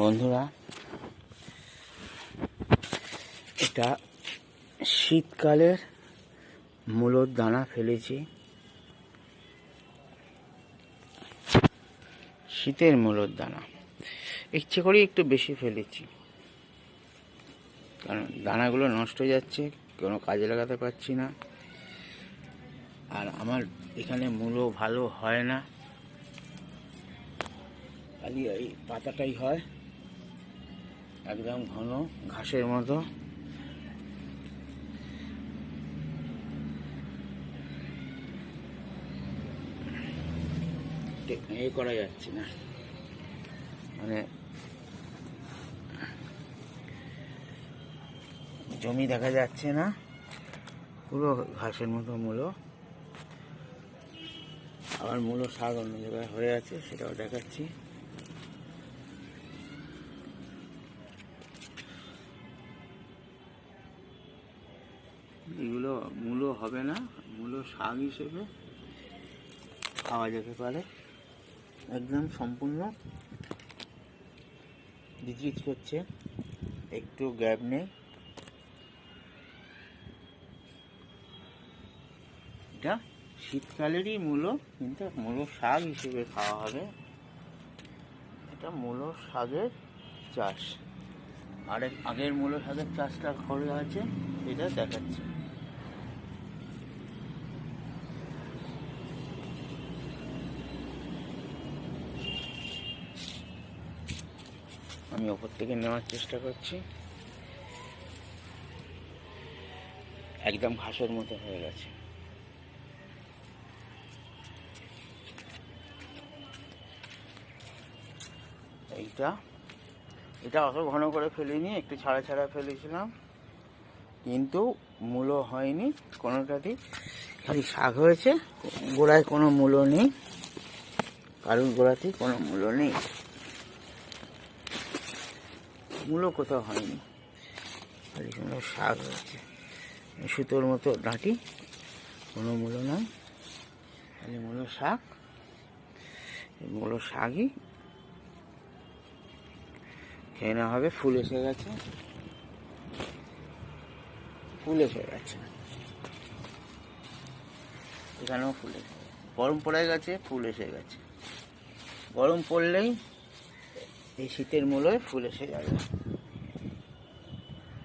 বন্ধুরা, এটা শীতকালের মূলোর দানা ফেলেছি। শীতের মূলোর দানা ইচ্ছে করে একটু বেশি ফেলেছি, কারণ দানাগুলো নষ্ট হয়ে যাচ্ছে, কোনো কাজে লাগাতে পারছি না। আর আমার এখানে মূলো ভালো হয় না, খালি এই পাতাটাই হয় একদম ঘন ঘাসের মতো। এ করা যাচ্ছে না, মানে জমি দেখা যাচ্ছে না, পুরো ঘাসের মতো মূলো। আবার মূলো শাক অন্য জায়গায় হয়ে আছে, সেটাও দেখাচ্ছি। এগুলো মূলো হবে না, মূলো শাক হিসেবে খাওয়া যেতে পারে। একদম সম্পূর্ণ ডিজিজ করছে, একটু গ্যাপ নেই। এটা শীতকালেরই মূলো, কিন্তু মূলো শাক হিসেবে খাওয়া হবে। এটা মূলো শাকের চাষ, আর আগের মূলো শাকের চাষটা করে আছে, এটা দেখাচ্ছে। আমি ওপর থেকে নেওয়ার চেষ্টা করছি, একদম ঘাসের মতো হয়ে গেছে। এটা অত ঘন করে ফেলিনি, একটু ছাড়া ছাড়া ফেলেছিলাম, কিন্তু মূলো হয়নি কোনোটাতেই, খালি শাক হয়েছে। গোড়ায় কোনো মূলো নেই, কারুর গোড়াতেই কোনো মূলো নেই, মূলো কোথাও হয়নি, খালি কোনো শাক হয়েছে। সুতোর মতো ডাঁটি, কোনো মূলো নয়, খালি মূলো শাক। মূলো শাকই খেয়ে নেওয়া হবে। ফুল এসে গেছে, ফুল এসে গেছে, এখানেও ফুল এসে গেছে। গরম পড়ে গেছে, ফুল এসে গেছে। গরম পড়লেই এই শীতের মূলোয় ফুল এসে যাবে।